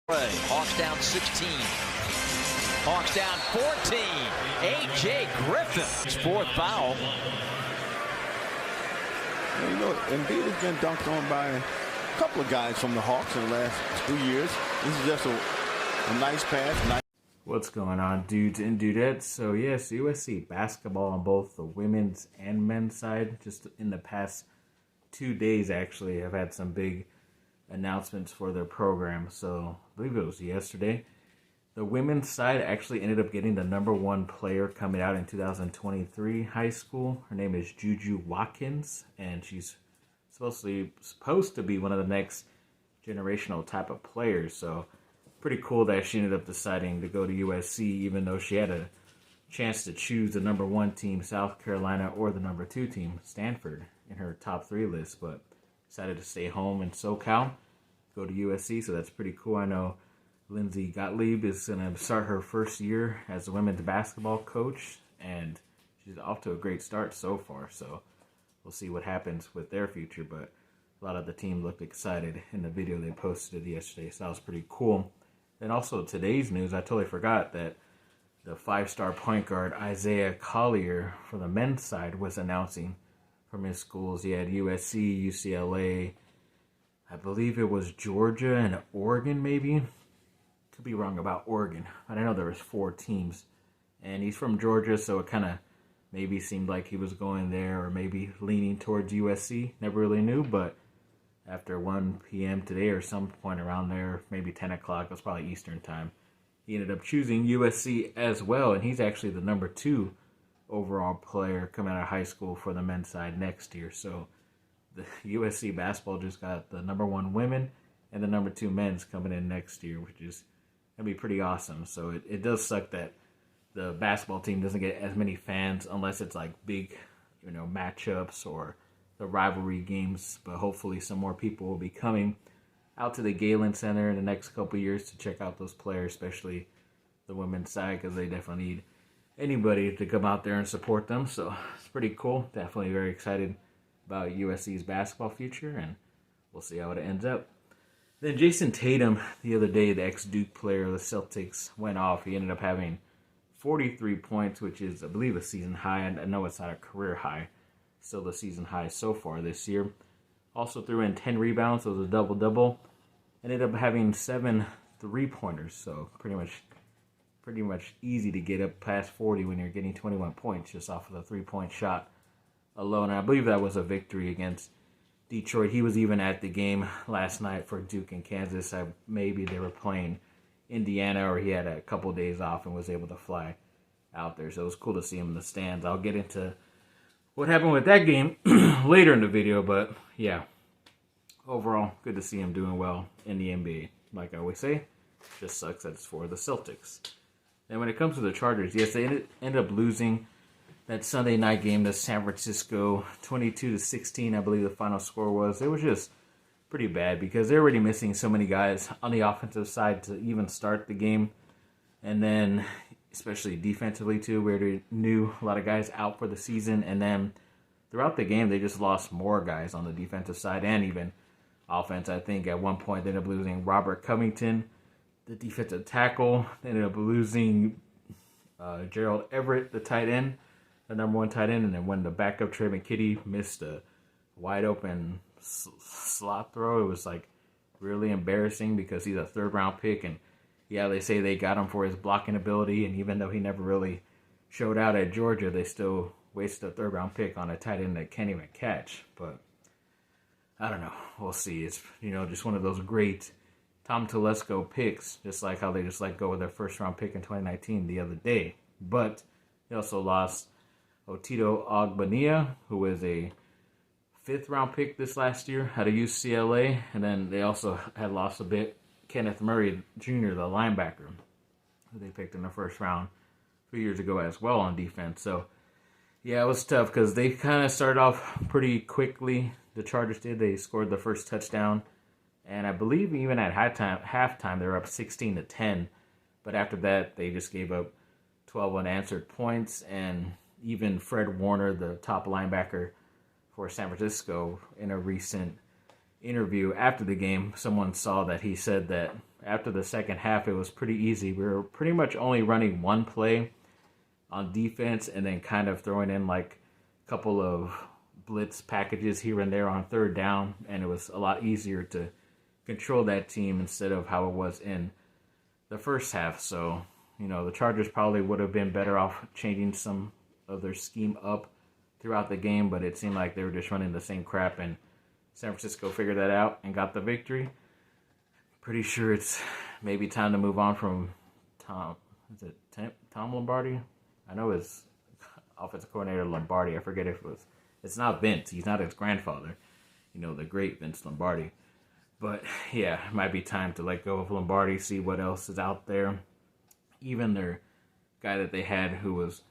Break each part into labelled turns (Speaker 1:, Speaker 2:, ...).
Speaker 1: Hawks down 16. Hawks down 14. A.J. Griffin. His fourth foul.
Speaker 2: You know, Embiid has been dunked on by a couple of guys from the Hawks in the last 2 years. This is just a nice pass.
Speaker 3: What's going on, dudes and dudettes? So yes, USC basketball on both the women's and men's side. Just in the past 2 days, actually, have had some big announcements for their program. So I believe it was yesterday. The women's side actually ended up getting the #1 player coming out in 2023 high school. Her name is Juju Watkins, and she's supposed to be one of the next generational type of players. So pretty cool that she ended up deciding to go to USC, even though she had a chance to choose the #1 team, South Carolina, or the #2 team, Stanford, in her top 3 list, but decided to stay home in SoCal, go to USC, so that's pretty cool. I know Lindsay Gottlieb is going to start her first year as a women's basketball coach, and she's off to a great start so far, so we'll see what happens with their future, but a lot of the team looked excited in the video they posted yesterday, so that was pretty cool. And also today's news, I totally forgot that the 5-star point guard Isaiah Collier for the men's side was announcing from his schools. He had USC, UCLA, I believe it was Georgia and Oregon maybe. Could be wrong about Oregon, but I know there was 4 teams. And he's from Georgia, so it kind of maybe seemed like he was going there or maybe leaning towards USC. Never really knew, but after 1 p.m. today or some point around there, maybe 10 o'clock, it was probably Eastern time, he ended up choosing USC as well, and he's actually the #2 overall player coming out of high school for the men's side next year. So the USC basketball just got the #1 women and the #2 men's coming in next year, which is going to be pretty awesome. So it does suck that the basketball team doesn't get as many fans unless it's like big, matchups or the rivalry games, but hopefully some more people will be coming out to the Galen Center in the next couple years to check out those players, especially the women's side, because they definitely need anybody to come out there and support them. So it's pretty cool. Definitely very excited about USC's basketball future, and we'll see how it ends up. Then Jason Tatum, the other day, the ex-Duke player of the Celtics, went off. He ended up having 43 points, which is, I believe, a season high. I know it's not a career high. Still the season high so far this year. Also threw in 10 rebounds, so it was a double-double. Ended up having 7 3-pointers, so pretty much easy to get up past 40 when you're getting 21 points just off of the 3-point shot alone. And I believe that was a victory against Detroit. He was even at the game last night for Duke and Kansas. Maybe they were playing Indiana, or he had a couple days off and was able to fly out there. So it was cool to see him in the stands. I'll get into what happened with that game later in the video, but yeah, overall, good to see him doing well in the NBA. Like I always say, just sucks that it's for the Celtics. And when it comes to the Chargers, yes, they ended up losing that Sunday night game to San Francisco, 22-16, I believe the final score was. It was just pretty bad because they're already missing so many guys on the offensive side to even start the game. And then especially defensively too, where they knew a lot of guys out for the season, and then throughout the game they just lost more guys on the defensive side and even offense. I think at one point they ended up losing Robert Covington, the defensive tackle. They ended up losing Gerald Everett, the tight end, the #1 tight end, and then when the backup Trey McKitty missed a wide open slot throw, it was like really embarrassing because he's a 3rd-round pick, and yeah, they say they got him for his blocking ability, and even though he never really showed out at Georgia, they still wasted a 3rd-round pick on a tight end that can't even catch. But I don't know. We'll see. It's, just one of those great Tom Telesco picks, just like how they just let go of their 1st-round pick in 2019 the other day. But they also lost Otito Ogbonnia, who was a 5th-round pick this last year out of UCLA, and then they also had lost a bit Kenneth Murray Jr., the linebacker, who they picked in the 1st round 3 years ago as well on defense. So, yeah, it was tough because they kind of started off pretty quickly. The Chargers did. They scored the first touchdown, and I believe even at halftime they were up 16-10. But after that, they just gave up 12 unanswered points, and even Fred Warner, the top linebacker for San Francisco, in a recent interview after the game, someone saw that he said that after the second half, it was pretty easy. We were pretty much only running one play on defense and then kind of throwing in like a couple of blitz packages here and there on third down, and it was a lot easier to control that team instead of how it was in the first half. So, the Chargers probably would have been better off changing some of their scheme up throughout the game, but it seemed like they were just running the same crap, and San Francisco figured that out and got the victory. Pretty sure it's maybe time to move on from Tom Lombardi? I know his offensive coordinator Lombardi. I forget if it's not Vince. He's not his grandfather. The great Vince Lombardi. But yeah, it might be time to let go of Lombardi, see what else is out there. Even their guy that they had who was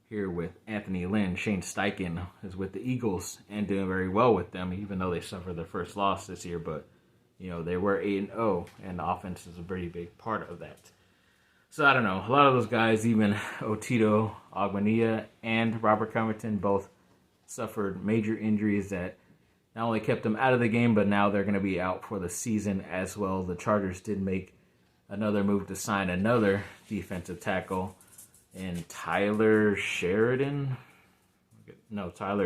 Speaker 3: here with Anthony Lynn, Shane Steichen, is with the Eagles and doing very well with them, even though they suffered their first loss this year. But, they were 8-0, and the offense is a pretty big part of that. So, I don't know. A lot of those guys, even Otito Ogbonnia and Robert Covington, both suffered major injuries that not only kept them out of the game, but now they're going to be out for the season as well. The Chargers did make another move to sign another defensive tackle in Tyler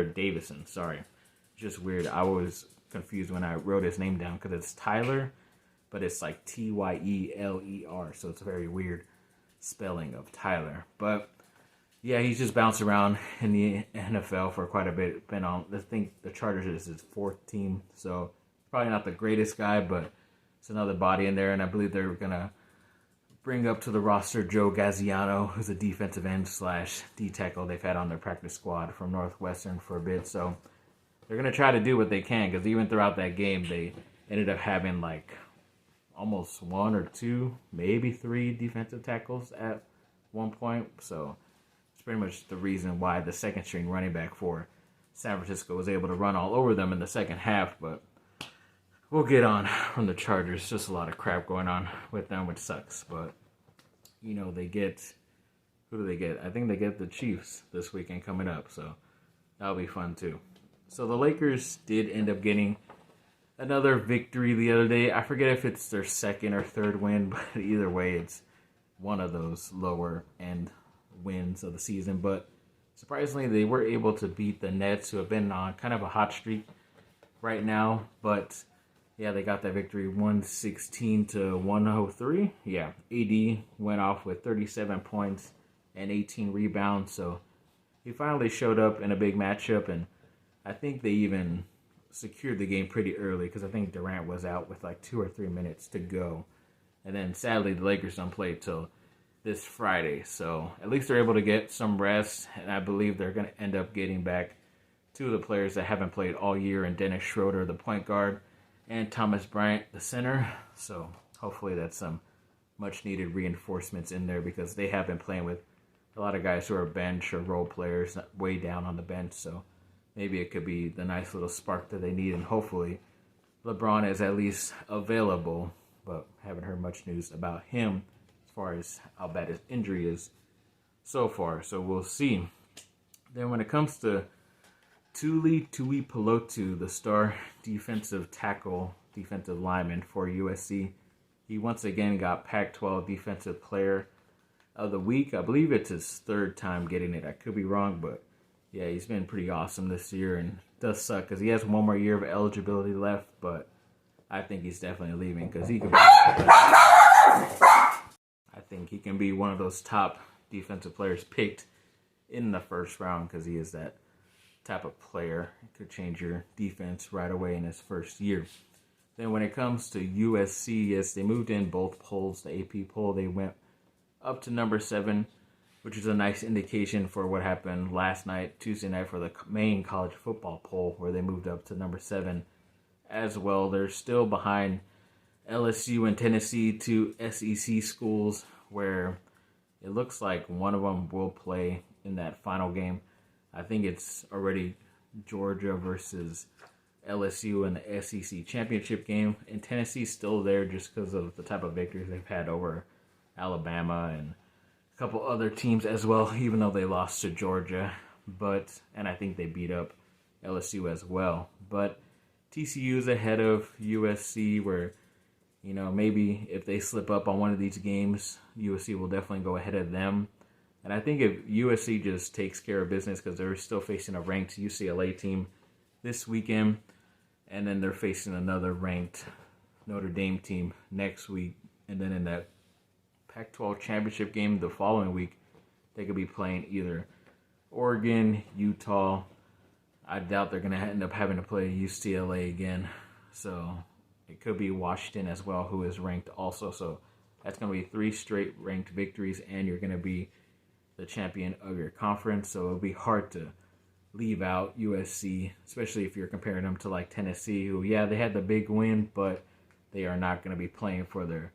Speaker 3: Davison. Sorry. Just weird. I was confused when I wrote his name down because it's Tyler, but it's like Tyler. So it's a very weird spelling of Tyler. But yeah, he's just bounced around in the NFL for quite a bit. I think the Chargers is his fourth team, so probably not the greatest guy, but it's another body in there, and I believe they're going to bring up to the roster Joe Gaziano, who's a defensive end / D tackle they've had on their practice squad from Northwestern for a bit. So they're going to try to do what they can, because even throughout that game, they ended up having like almost one or two, maybe three defensive tackles at one point. So it's pretty much the reason why the second string running back for San Francisco was able to run all over them in the second half. But we'll get on from the Chargers. Just a lot of crap going on with them, which sucks. But, they get... Who do they get? I think they get the Chiefs this weekend coming up. So that'll be fun, too. So the Lakers did end up getting another victory the other day. I forget if it's their second or third win, but either way, it's one of those lower-end wins of the season. But surprisingly, they were able to beat the Nets, who have been on kind of a hot streak right now. But yeah, they got that victory 116-103. Yeah, AD went off with 37 points and 18 rebounds. So he finally showed up in a big matchup, and I think they even secured the game pretty early because I think Durant was out with like 2 or 3 minutes to go. And then sadly, the Lakers don't play till this Friday. So at least they're able to get some rest, and I believe they're going to end up getting back two of the players that haven't played all year, and Dennis Schroeder, the point guard, and Thomas Bryant, the center. So hopefully that's some much-needed reinforcements in there, because they have been playing with a lot of guys who are bench or role players way down on the bench. So maybe it could be the nice little spark that they need, and hopefully LeBron is at least available, but haven't heard much news about him as far as how bad his injury is so far. So we'll see. Then when it comes to Tuli Tuipulotu, the star defensive lineman for USC, he once again got Pac-12 Defensive Player of the Week. I believe it's his third time getting it. I could be wrong, but yeah, he's been pretty awesome this year, and it does suck because he has one more year of eligibility left, but I think he's definitely leaving because he can be, I think he can be one of those top defensive players picked in the first round, because he is that type of player. He could change your defense right away in his first year. Then when it comes to USC, yes, they moved in both polls. The AP poll, they went up to number 7, which is a nice indication for what happened last night, Tuesday night, for the main college football poll, where they moved up to number 7 as well. They're still behind LSU and Tennessee, 2 SEC schools, where it looks like one of them will play in that final game. I think it's already Georgia versus LSU in the SEC championship game, and Tennessee's still there just because of the type of victories they've had over Alabama and a couple other teams as well, even though they lost to Georgia. And I think they beat up LSU as well. But TCU is ahead of USC, where Maybe if they slip up on one of these games, USC will definitely go ahead of them. And I think if USC just takes care of business, because they're still facing a ranked UCLA team this weekend, and then they're facing another ranked Notre Dame team next week, and then in that Pac-12 championship game the following week, they could be playing either Oregon, Utah. I doubt they're going to end up having to play UCLA again. So it could be Washington as well, who is ranked also. So that's going to be 3 straight ranked victories, and you're going to be the champion of your conference. So it'll be hard to leave out USC, especially if you're comparing them to like Tennessee, who, yeah, they had the big win, but they are not going to be playing for their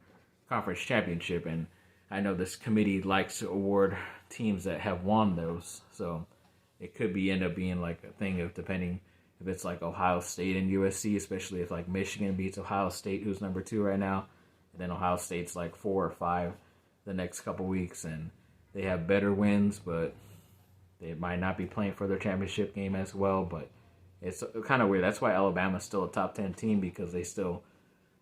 Speaker 3: conference championship. And I know this committee likes to award teams that have won those. So it could end up being like a thing of depending if it's like Ohio State and USC, especially if like Michigan beats Ohio State, who's number 2 right now, and then Ohio State's like 4 or 5 the next couple weeks, and they have better wins, but they might not be playing for their championship game as well. But it's kind of weird. That's why Alabama's still a top 10 team, because they still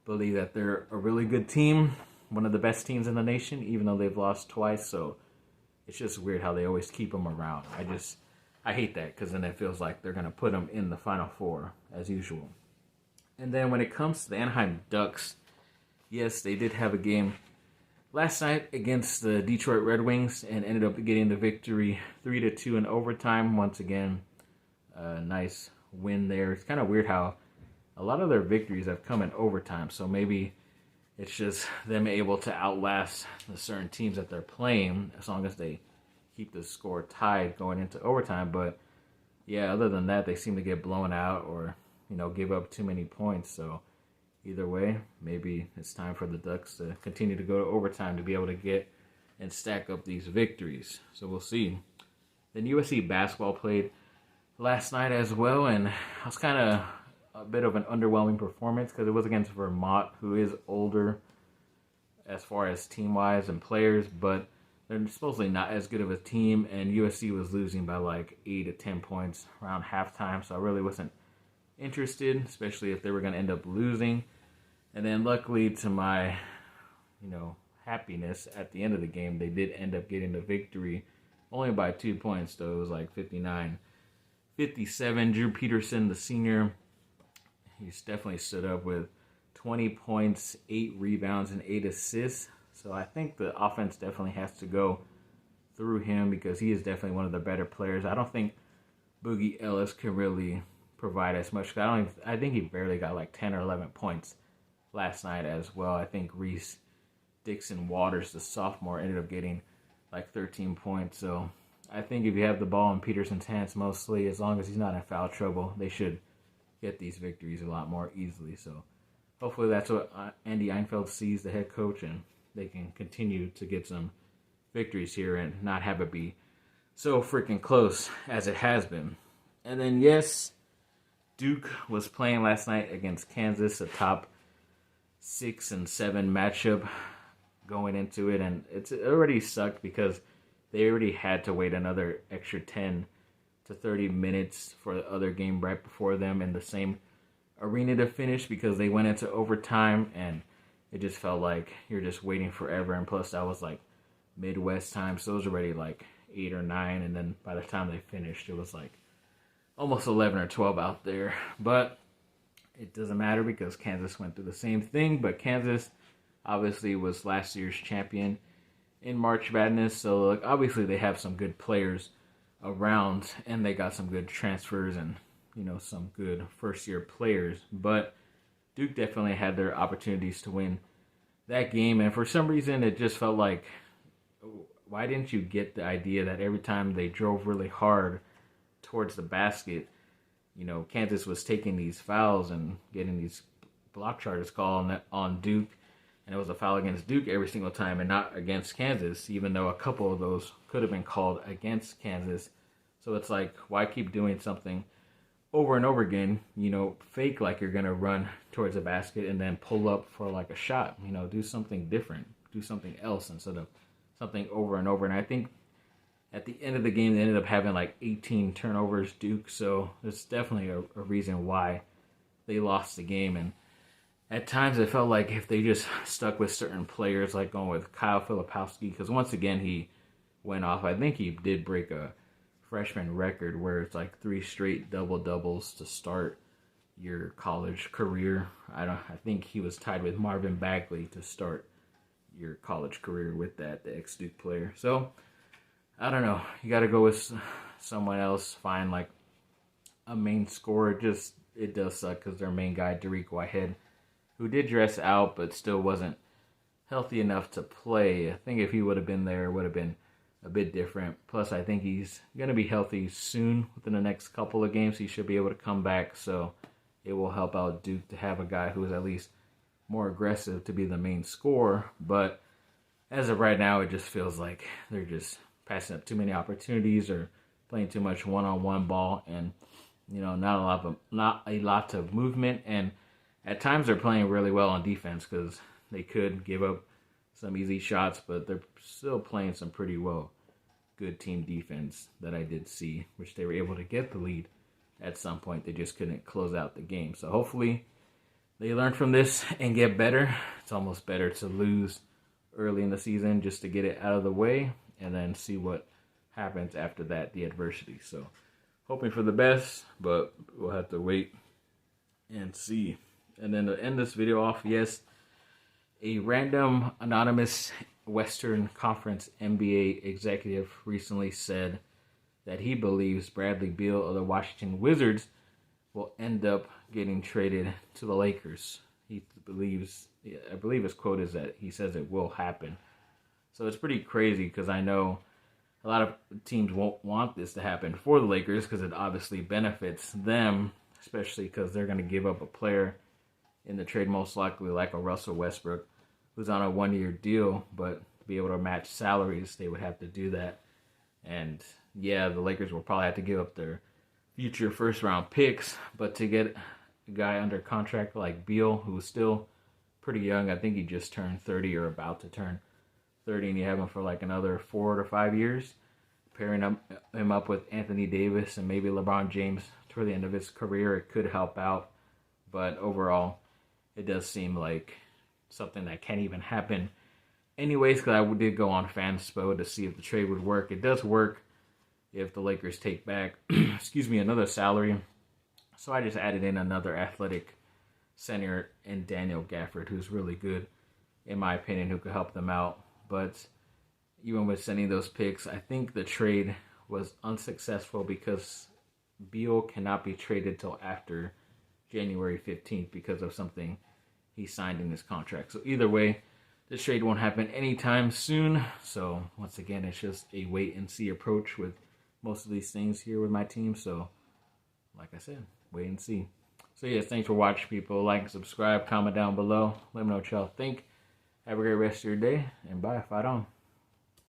Speaker 3: believe that they're a really good team, one of the best teams in the nation, even though they've lost twice. So it's just weird how they always keep them around. I hate that, because then it feels like they're going to put them in the Final Four as usual. And then when it comes to the Anaheim Ducks, yes, they did have a game last night against the Detroit Red Wings and ended up getting the victory 3-2 in overtime. Once again, a nice win there. It's kind of weird how a lot of their victories have come in overtime. So maybe it's just them able to outlast the certain teams that they're playing, as long as they keep the score tied going into overtime. But yeah, other than that, they seem to get blown out or, give up too many points. So either way, maybe it's time for the Ducks to continue to go to overtime to be able to get and stack up these victories. So we'll see. Then USC basketball played last night as well, and it was kind of a bit of an underwhelming performance because it was against Vermont, who is older as far as team-wise and players, but they're supposedly not as good of a team, and USC was losing by like 8 to 10 points around halftime, so I really wasn't interested, especially if they were going to end up losing. And then luckily to my, happiness at the end of the game, they did end up getting the victory, only by 2 points, though. It was like 59-57. Drew Peterson, the senior, he's definitely stood up with 20 points, 8 rebounds, and 8 assists. So I think the offense definitely has to go through him because he is definitely one of the better players. I don't think Boogie Ellis can really provide as much. I think he barely got like 10 or 11 points last night as well. I think Reese Dixon Waters, the sophomore, ended up getting like 13 points. So I think if you have the ball in Peterson's hands mostly, as long as he's not in foul trouble, they should get these victories a lot more easily. So hopefully that's what Andy Einfeld sees, the head coach, and they can continue to get some victories here and not have it be so freaking close as it has been. And then, yes, Duke was playing last night against Kansas, a top 6 and 7 matchup going into it, and it already sucked because they already had to wait another extra 10 to 30 minutes for the other game right before them in the same arena to finish because they went into overtime, and it just felt like you're just waiting forever. And plus, that was like Midwest time, so it was already like 8 or 9, and then by the time they finished, it was like almost 11 or 12 out there. But it doesn't matter because Kansas went through the same thing. But Kansas obviously was last year's champion in March Madness, so obviously they have some good players around, and they got some good transfers and some good first-year players. But Duke definitely had their opportunities to win that game, and for some reason it just felt like, why didn't you get the idea that every time they drove really hard towards the basket, Kansas was taking these fouls and getting these block charges called on Duke, and it was a foul against Duke every single time and not against Kansas, even though a couple of those could have been called against Kansas. So it's like, why keep doing something over and over again, fake like you're going to run towards the basket and then pull up for like a shot, do something different, do something else instead of something over and over. And I think at the end of the game, they ended up having like 18 turnovers, Duke. So there's definitely a reason why they lost the game. And at times it felt like if they just stuck with certain players, like going with Kyle Filipowski, because once again he went off. I think he did break a freshman record where it's like 3 straight double-doubles to start your college career. I think he was tied with Marvin Bagley to start your college career with that, the ex-Duke player. So, I don't know. You got to go with someone else. Find like a main scorer. Just, it does suck because their main guy, Derek Whitehead, who did dress out but still wasn't healthy enough to play. I think if he would have been there, it would have been a bit different. Plus, I think he's going to be healthy soon. Within the next couple of games, he should be able to come back. So, it will help out Duke to have a guy who is at least more aggressive to be the main scorer. But as of right now, it just feels like they're just passing up too many opportunities or playing too much one-on-one ball, and not a lot of movement. And at times they're playing really well on defense because they could give up some easy shots, but they're still playing some pretty good team defense that I did see, which they were able to get the lead at some point. They just couldn't close out the game. So hopefully they learn from this and get better. It's almost better to lose early in the season just to get it out of the way and then see what happens after that, the adversity. So hoping for the best, but we'll have to wait and see. And then to end this video off, yes, a random anonymous Western Conference NBA executive recently said that he believes Bradley Beal of the Washington Wizards will end up getting traded to the Lakers. He believes, I believe his quote is that he says it will happen. So it's pretty crazy because I know a lot of teams won't want this to happen for the Lakers because it obviously benefits them, especially because they're going to give up a player in the trade most likely like a Russell Westbrook who's on a 1-year deal, but to be able to match salaries, they would have to do that. And yeah, the Lakers will probably have to give up their future first-round picks, but to get a guy under contract like Beal, who's still pretty young, I think he just turned 30 or about to turn 30, and you have him for like another 4 to 5 years, pairing him up with Anthony Davis and maybe LeBron James toward the end of his career, it could help out. But overall, it does seem like something that can't even happen anyways, because I did go on Fanspo to see if the trade would work. It does work if the Lakers take back, another salary. So I just added in another athletic center in Daniel Gafford, who's really good, in my opinion, who could help them out. But even with sending those picks, I think the trade was unsuccessful because Beal cannot be traded till after January 15th because of something he signed in his contract. So either way, this trade won't happen anytime soon. So once again, it's just a wait and see approach with most of these things here with my team. So like I said, wait and see. So yes, thanks for watching, people. Like and subscribe, comment down below. Let me know what y'all think. Have a great rest of your day, and bye. Fight on.